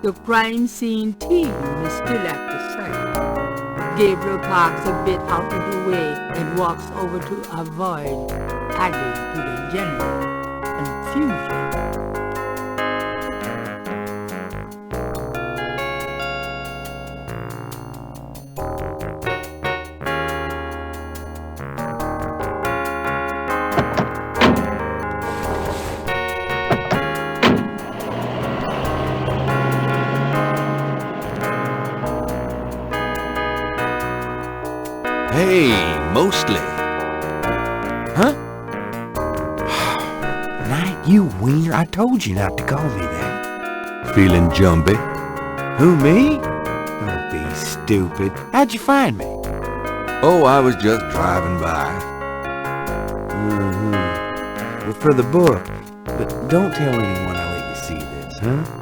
The crime scene team is still at the site. Gabriel parks a bit out of the way and walks over to avoid adding to the general confusion. Hey, Mosely. Huh? Knight, you wiener, I told you not to call me that. Feeling jumpy? Who, me? Don't be stupid. How'd you find me? Oh, I was just driving by. Well, for the book. But don't tell anyone I let you see this, huh?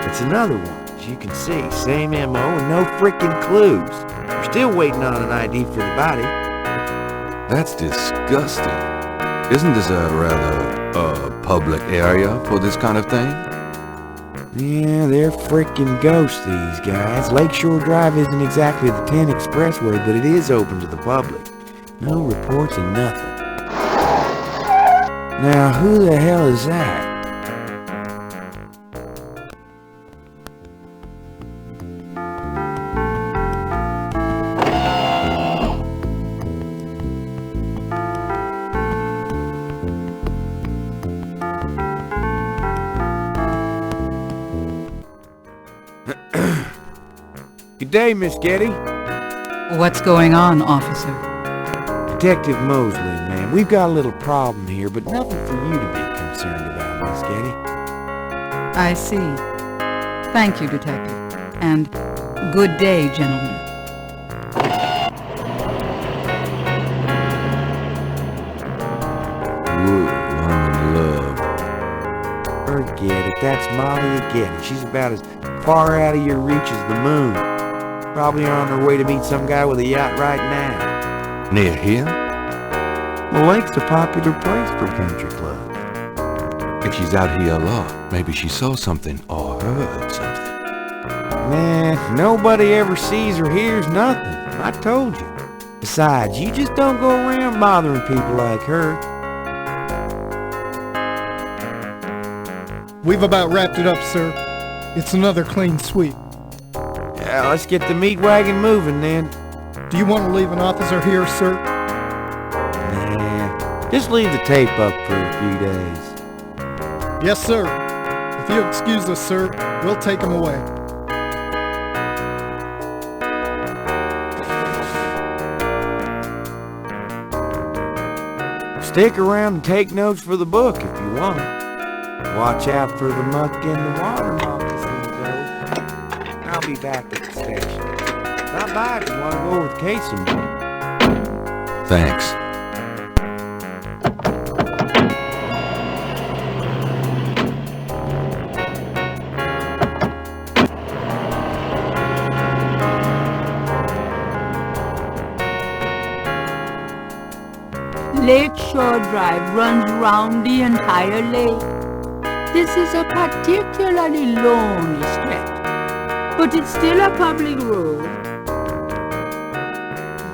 It's another one, as you can see. Same M.O. and no frickin' clues. We're still waiting on an ID for the body. That's disgusting. Isn't this a rather, public area for this kind of thing? Yeah, they're frickin' ghosts, these guys. Lakeshore Drive isn't exactly the 10 expressway, but it is open to the public. No reports and nothing. Now, who the hell is that? Good day, Miss Gedde. What's going on, officer? Detective Mosely, ma'am. We've got a little problem here, but nothing for you to be concerned about, Miss Gedde. I see. Thank you, detective. And good day, gentlemen. Whoa, I'm in love. Forget it. That's Malię Gedde. She's about as far out of your reach as the moon. Probably on her way to meet some guy with a yacht right now. Near here? The lake's a popular place for country clubs. If she's out here a lot, maybe she saw something or heard something. Nah, nobody ever sees or hears nothing. I told you. Besides, you just don't go around bothering people like her. We've about wrapped it up, sir. It's another clean sweep. Yeah, let's get the meat wagon moving then. Do you want to leave an officer here, sir? Nah, just leave the tape up for a few days. Yes, sir. If you'll excuse us, sir, we'll take him away. Stick around and take notes for the book if you want. Watch out for the muck in the water, moccasin, though. I'll be back at the station. Stop by if you want to go over the case some more. Thanks. Lakeshore Drive runs round the entire lake. This is a particularly lonely stretch, but it's still a public road.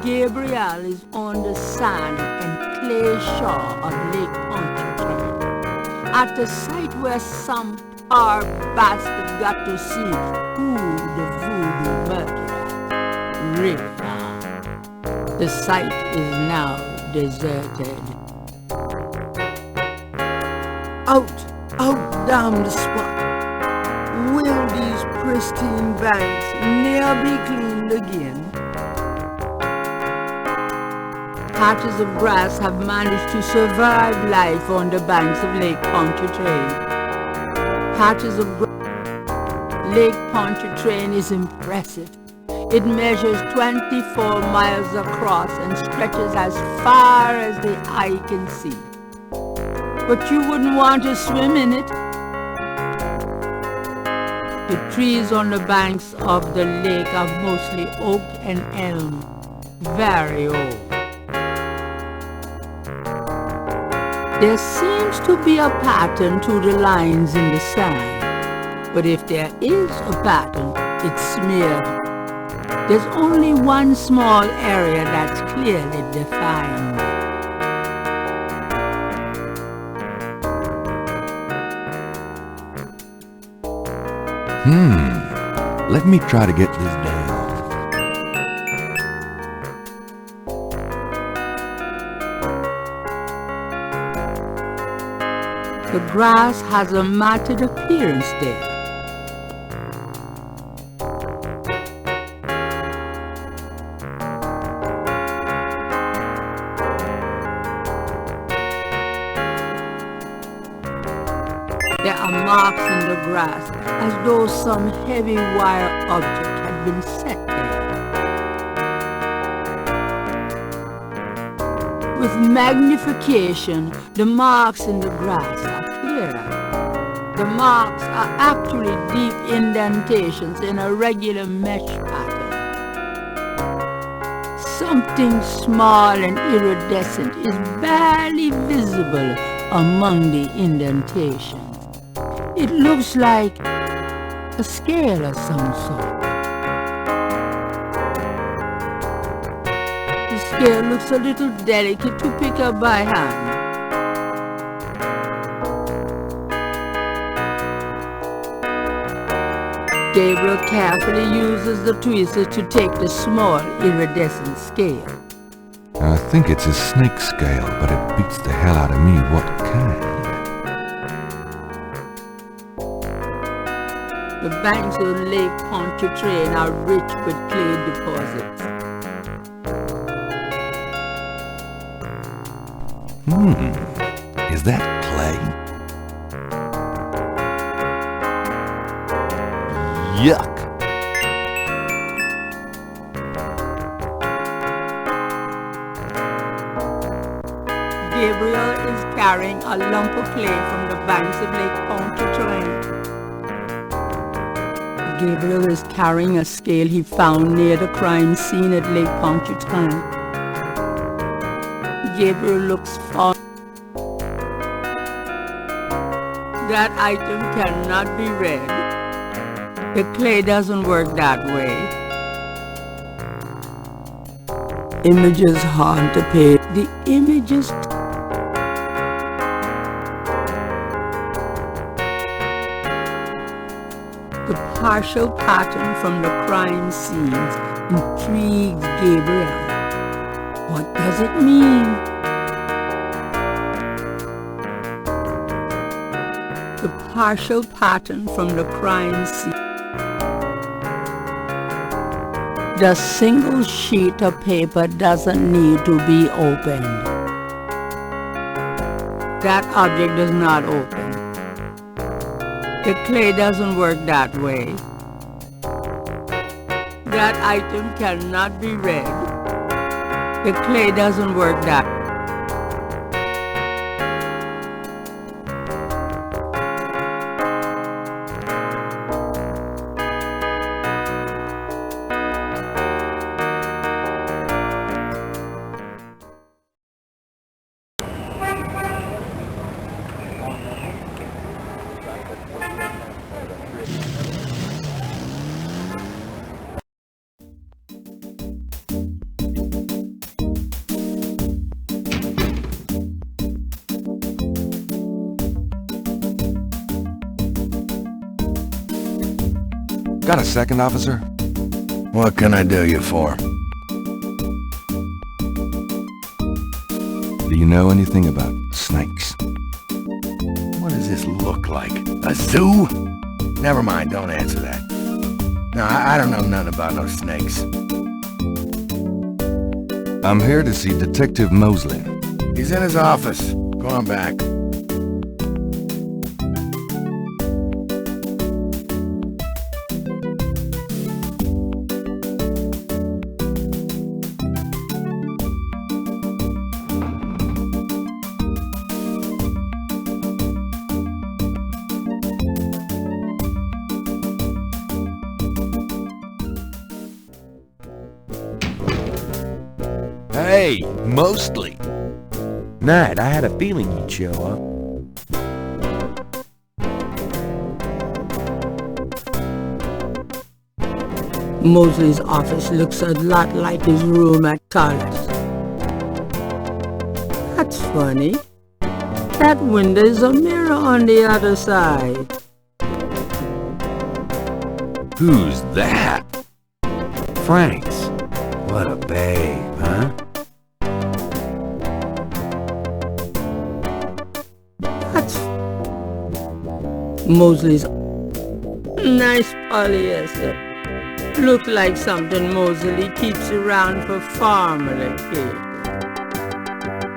Gabriel is on the sand and clay shore of Lake Pontchartrain, at the site where some poor bastard got to see who the voodoo murderer really are. The site is now deserted. Out down the spot. Will these pristine banks ne'er be cleaned again? Patches of grass have managed to survive life on the banks of Lake Pontchartrain. Patches of Lake Pontchartrain is impressive. It measures 24 miles across and stretches as far as the eye can see. But you wouldn't want to swim in it. The trees on the banks of the lake are mostly oak and elm, very old. There seems to be a pattern to the lines in the sand, but if there is a pattern, it's smeared. There's only one small area that's clearly defined. Let me try to get this down. The grass has a matted appearance there. There are marks in the grass as though some heavy wire object had been set there. With magnification, the marks in the grass are clearer. The marks are actually deep indentations in a regular mesh pattern. Something small and iridescent is barely visible among the indentations. It looks like a scale of some sort. The scale looks a little delicate to pick up by hand. Gabriel carefully uses the tweezer to take the small iridescent scale. I think it's a snake scale, but it beats the hell out of me what kind. The banks of Lake Pontchartrain are rich with clay deposits. Is that clay? Yuck! Gabriel is carrying a lump of clay from the banks of Lake Pontchartrain. Gabriel is carrying a scale he found near the crime scene at Lake Pontchartrain. Gabriel looks fond. That item cannot be read. The clay doesn't work that way. Images haunt the page. The images. The partial pattern from the crime scenes intrigues Gabriel. What does it mean? The partial pattern from the crime scene. The single sheet of paper doesn't need to be opened. That object does not open. The clay doesn't work that way. That item cannot be read. The clay doesn't work that way. Got a second, officer? What can I do you for? Do you know anything about snakes? What does this look like? A zoo? Never mind, don't answer that. No, I don't know nothing about no snakes. I'm here to see Detective Mosely. He's in his office. Go on back. Hey, Mosely. Knight, I had a feeling you'd show up. Mosely's office looks a lot like his room at college. That's funny. That window is a mirror on the other side. Who's that? Frank's. What a babe, huh? That's Mosely's nice polyester. Look like something Mosely keeps around for formal occasions.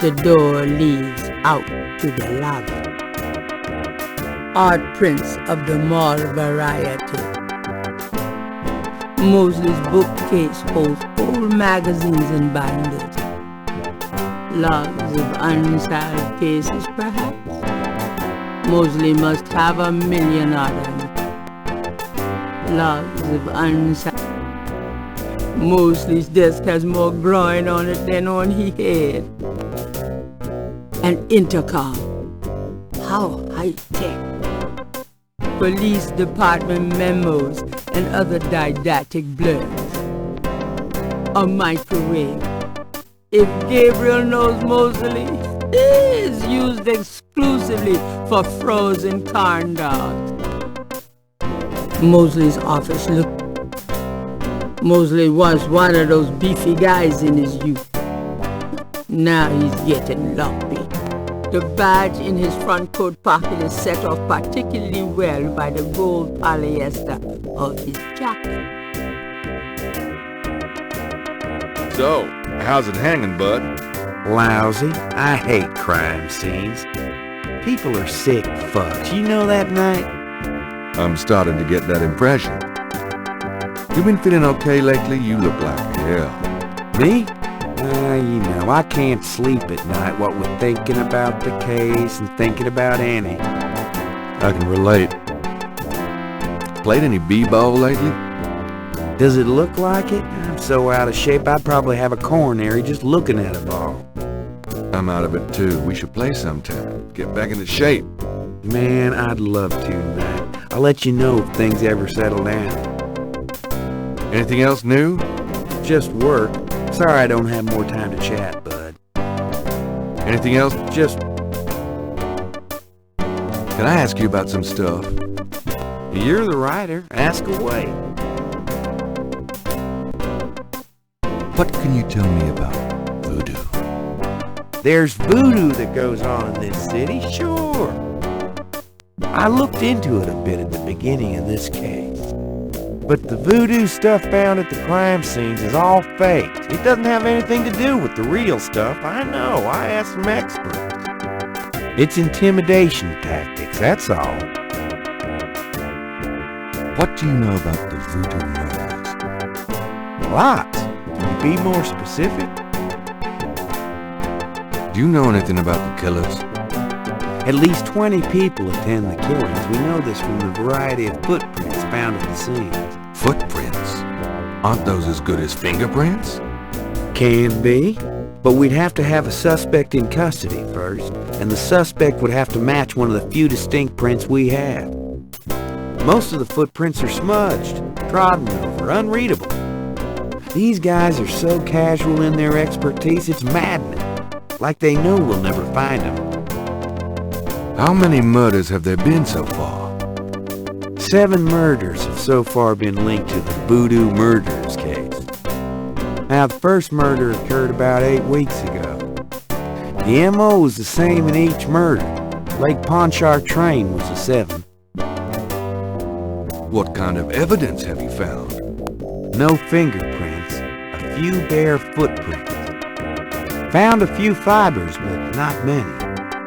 The door leads out to the lobby. Art prints of the mall variety. Mosely's bookcase holds old magazines and binders. Logs of unsolved cases, perhaps. Mosely must have 1,000,000 of them. Logs of unsolved. Mosely's desk has more groin on it than on his head. An intercom. How high-tech. Police department memos and other didactic blurbs. A microwave. If Gabriel knows Mosely, it is used exclusively for frozen corn dogs. Mosely's office looked. Mosely was one of those beefy guys in his youth. Now he's getting lumpy. The badge in his front coat pocket is set off particularly well by the gold polyester of his jacket. So, how's it hanging, bud? Lousy. I hate crime scenes. People are sick fucks. You know that, Knight? I'm starting to get that impression. You been feeling okay lately? You look like hell. Me? You know, I can't sleep at night, what with thinking about the case and thinking about Annie. I can relate. Played any b-ball lately? Does it look like it? I'm so out of shape, I'd probably have a coronary just looking at a ball. I'm out of it too. We should play sometime. Get back into shape. Man, I'd love to, Knight. I'll let you know if things ever settle down. Anything else new? Just work. Sorry I don't have more time to chat, bud. Anything else? Just... Can I ask you about some stuff? You're the writer. Ask away. What can you tell me about voodoo? There's voodoo that goes on in this city, sure. I looked into it a bit at the beginning of this case. But the voodoo stuff found at the crime scenes is all faked. It doesn't have anything to do with the real stuff. I know. I asked some experts. It's intimidation tactics, that's all. What do you know about the voodoo murders? Lots. Can you be more specific? Do you know anything about the killers? At least 20 people attend the killings. We know this from the variety of footprints found at the scenes. Footprints? Aren't those as good as fingerprints? Can be, but we'd have to have a suspect in custody first, and the suspect would have to match one of the few distinct prints we have. Most of the footprints are smudged, trodden over, unreadable. These guys are so casual in their expertise, it's maddening. Like they know we'll never find them. How many murders have there been so far? 7 murders have so far been linked to the voodoo murders case. Now, the first murder occurred about 8 weeks ago. The M.O. was the same in each murder. Lake Pontchartrain was the 7th. What kind of evidence have you found? No fingerprints, a few bare footprints. Found a few fibers, but not many.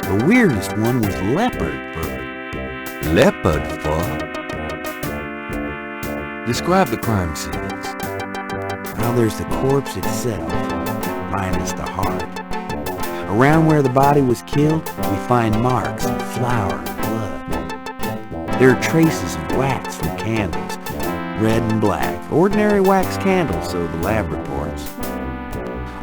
The weirdest one was leopard fur. Leopard fur? Describe the crime scenes. Now there's the corpse itself, minus the heart. Around where the body was killed, we find marks of flour and blood. There are traces of wax from candles, red and black. Ordinary wax candles, so the lab reports.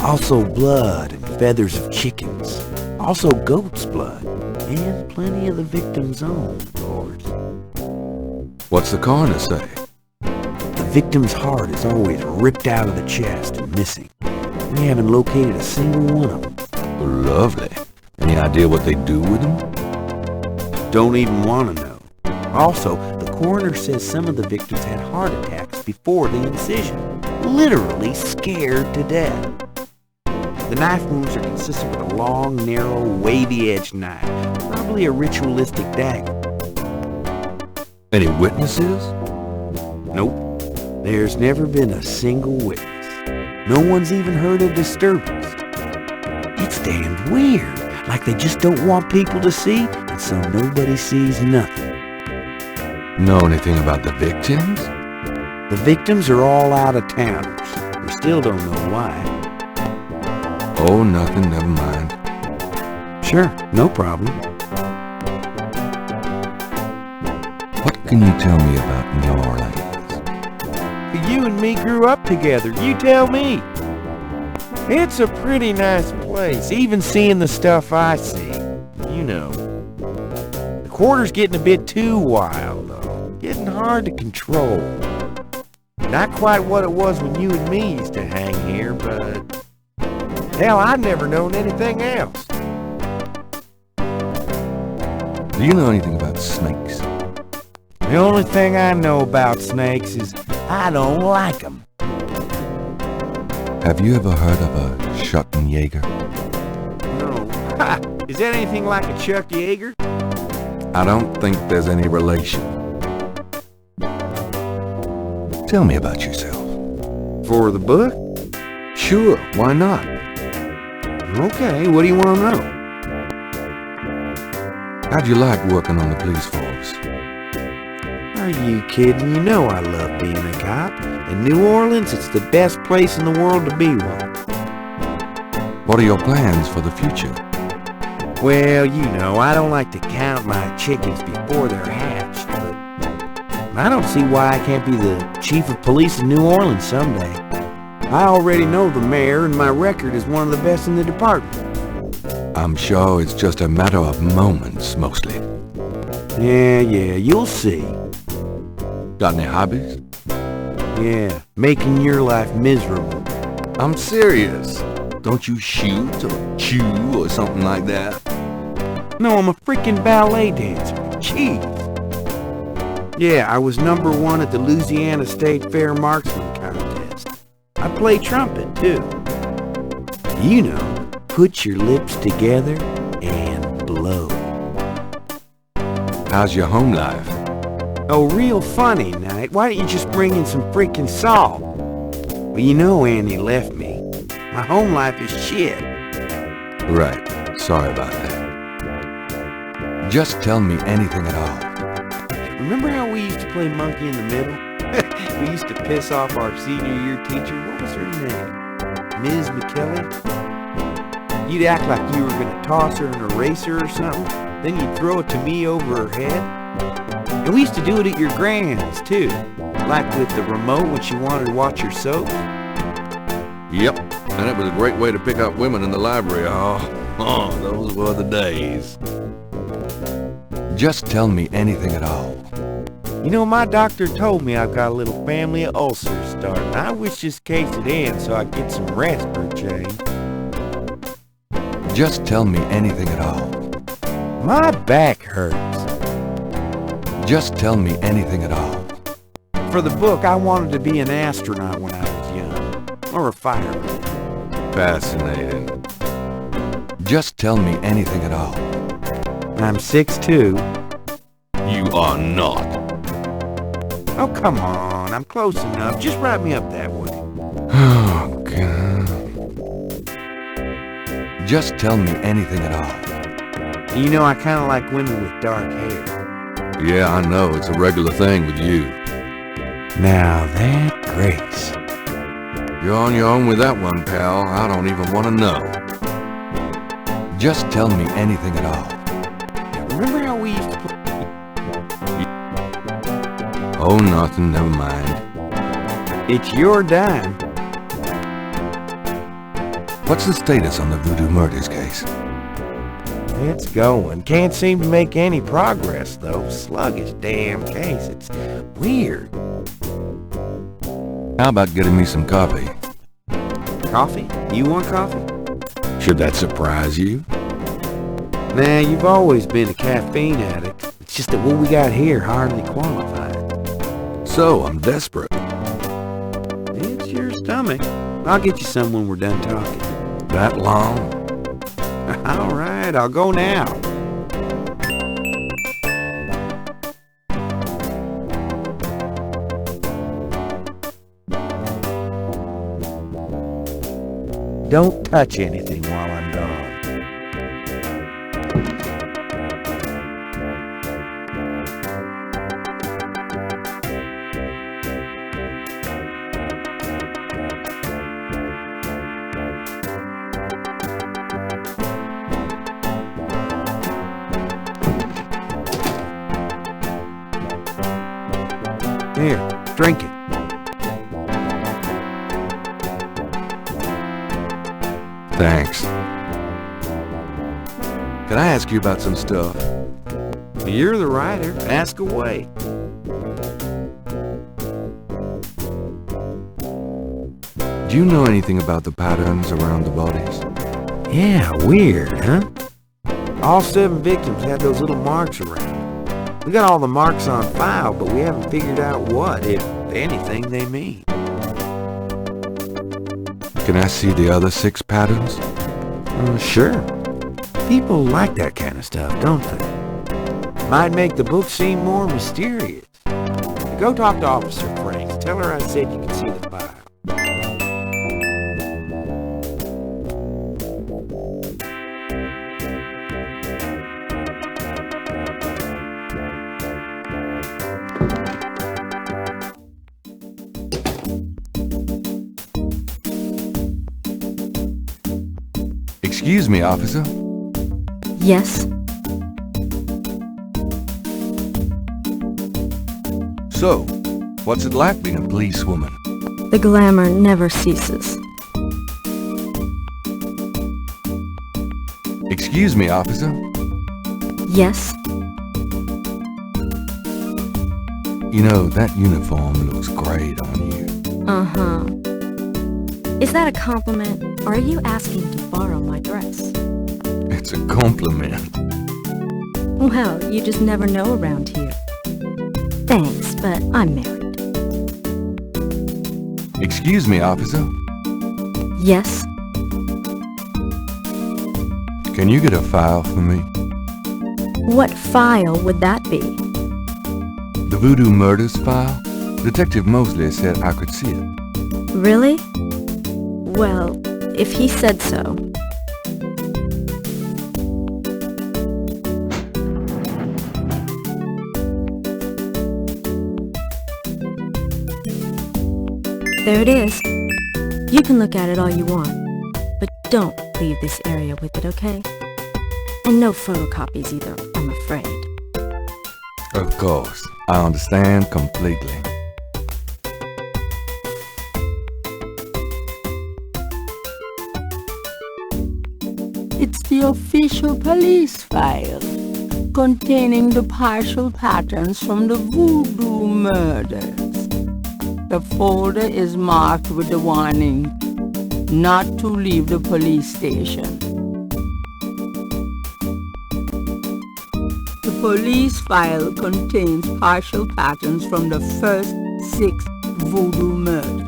Also blood and feathers of chickens, Also goat's blood, and plenty of the victim's own, of course. What's the coroner say? The victim's heart is always ripped out of the chest and missing. We haven't located a single one of them. Lovely. Any idea what they do with them? Don't even want to know. Also, the coroner says some of the victims had heart attacks before the incision. Literally scared to death. The knife wounds are consistent with a long, narrow, wavy-edged knife. Probably a ritualistic dagger. Any witnesses? Nope. There's never been a single witness. No one's even heard a disturbance. It's damned weird. Like they just don't want people to see, and so nobody sees nothing. Know anything about the victims? The victims are all out-of-towners. We still don't know why. Oh, nothing, never mind. Sure, no problem. What can you tell me about New Orleans? You and me grew up together, you tell me. It's a pretty nice place, even seeing the stuff I see. You know. The quarter's getting a bit too wild, though. Getting hard to control. Not quite what it was when you and me used to hang here, but... hell, I've never known anything else. Do you know anything about snakes? The only thing I know about snakes is I don't like them. Have you ever heard of a Schottenjäger? No. Ha! Is that anything like a Chuck Yeager? I don't think there's any relation. Tell me about yourself. For the book? Sure, why not? Okay, what do you want to know? How'd you like working on the police force? Are you kidding? You know I love being a cop. In New Orleans, it's the best place in the world to be one. What are your plans for the future? Well, you know, I don't like to count my chickens before they're hatched, but I don't see why I can't be the chief of police in New Orleans someday. I already know the mayor, and my record is one of the best in the department. I'm sure it's just a matter of moments, mostly. Yeah, you'll see. Got any hobbies? Yeah, making your life miserable. I'm serious. Don't you shoot or chew or something like that? No, I'm a freaking ballet dancer. Jeez. Yeah, I was #1 at the Louisiana State Fair Marksman Contest. I play trumpet, too. You know, put your lips together and blow. How's your home life? Oh, real funny, Knight. Why don't you just bring in some freaking salt? Well, you know Annie left me. My home life is shit. Right. Sorry about that. Just tell me anything at all. Remember how we used to play monkey in the middle? We used to piss off our senior year teacher. What was her name? Ms. McKelly? You'd act like you were going to toss her an eraser or something. Then you'd throw it to me over her head. And we used to do it at your grand's, too. Like with the remote when she wanted to watch her soap. Yep. And it was a great way to pick up women in the library. Oh, those were the days. Just tell me anything at all. You know, my doctor told me I've got a little family of ulcers starting. I wish this case would end so I could get some rest for a change. Just tell me anything at all. My back hurts. Just tell me anything at all. For the book, I wanted to be an astronaut when I was young. Or a fireman. Fascinating. Just tell me anything at all. I'm 6'2". You are not. Oh, come on. I'm close enough. Just write me up that way. Oh, God. Just tell me anything at all. You know, I kind of like women with dark hair. Yeah, I know. It's a regular thing with you. Now that grace. You're on your own with that one, pal. I don't even want to know. Just tell me anything at all. Remember how we used to play? Oh, nothing. Never mind. It's your dime. What's the status on the Voodoo murders case? It's going. Can't seem to make any progress, though. Sluggish damn case. It's weird. How about getting me some coffee? Coffee? You want coffee? Should that surprise you? Nah, you've always been a caffeine addict. It's just that what we got here hardly qualifies. So, I'm desperate. It's your stomach. I'll get you some when we're done talking. That long? All right, I'll go now. Don't touch anything while I'm gone. Here, drink it. Thanks. Can I ask you about some stuff? You're the writer. Ask away. Do you know anything about the patterns around the bodies? Yeah, weird, huh? All 7 victims had those little marks around. We got all the marks on file, but we haven't figured out what, if anything, they mean. Can I see the other 6 patterns? Sure. People like that kind of stuff, don't they? Might make the book seem more mysterious. Go talk to Officer Franks. Tell her I said you can see the file. Excuse me, officer. Yes? So, what's it like being a policewoman? The glamour never ceases. Excuse me, officer. Yes? You know, that uniform looks great on you. Uh-huh. Is that a compliment, or are you asking to borrow my dress? It's a compliment. Well, you just never know around here. Thanks, but I'm married. Excuse me, officer. Yes? Can you get a file for me? What file would that be? The Voodoo Murders file? Detective Mosely said I could see it. Really? Well, if he said so. There it is. You can look at it all you want, but don't leave this area with it, okay? And no photocopies either, I'm afraid. Of course. I understand completely. It's the official police file containing the partial patterns from the voodoo murders. The folder is marked with the warning not to leave the police station. The police file contains partial patterns from the first 6 voodoo murders.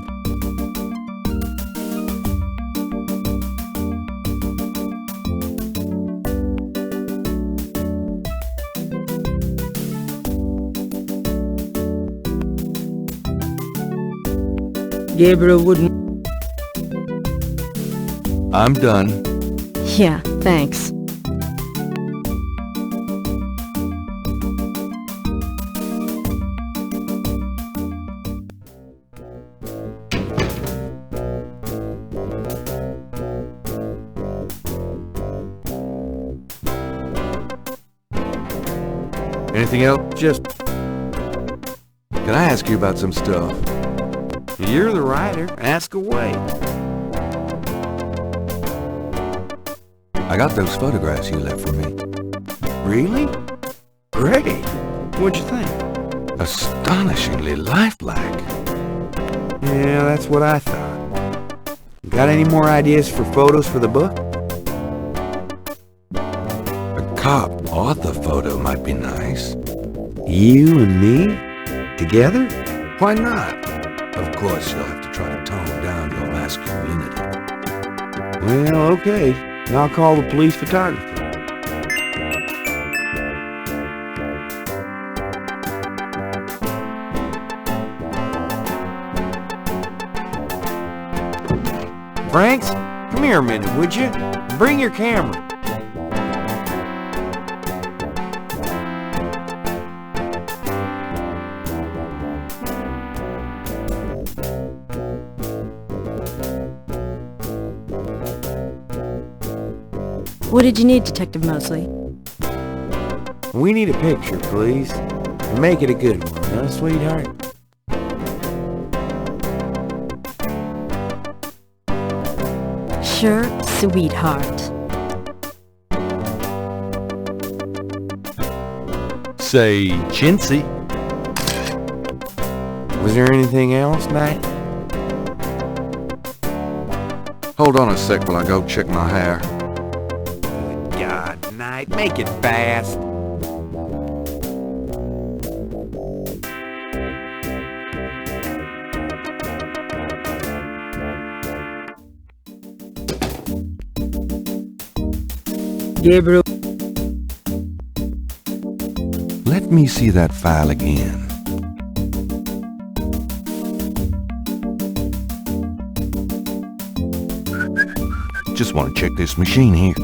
Gabriel wouldn't. I'm done. Yeah, thanks. Anything else? Just, Can I ask you about some stuff? you're the writer. Ask away. I got those photographs you left for me. Really? Great. What'd you think? Astonishingly lifelike. Yeah, that's what I thought. Got any more ideas for photos for the book? A cop author photo might be nice. You and me? Together? Why not? Of course, you'll have to try to tone down your masculinity. Well, okay. I'll call the police photographer. Franks, come here a minute, would you? Bring your camera. What did you need, Detective Mosely? We need a picture, please. And make it a good one, huh, sweetheart? Sure, sweetheart. Say, chintzy. Was there anything else, Knight? Hold on a sec while I go check my hair. God, Knight, make it fast. Gabriel. Let me see that file again. Just want to check this machine here.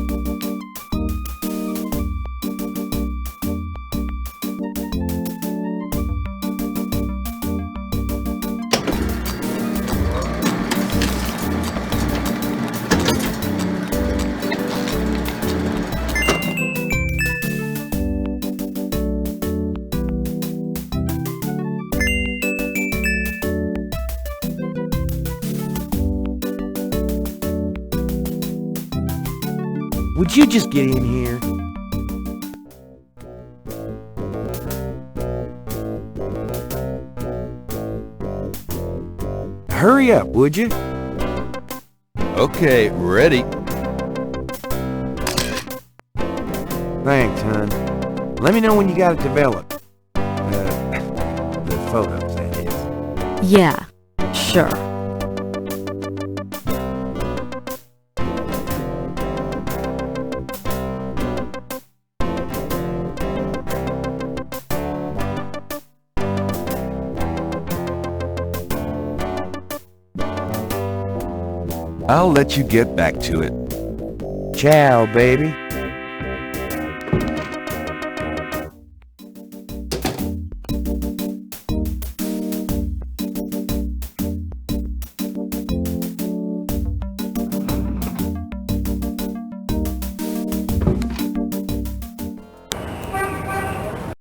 Would you just get in here? Hurry up, would you? Okay, ready. Thanks, hon. Let me know when you got it developed. The photos, that is. Yeah, sure. I'll let you get back to it. Ciao, baby.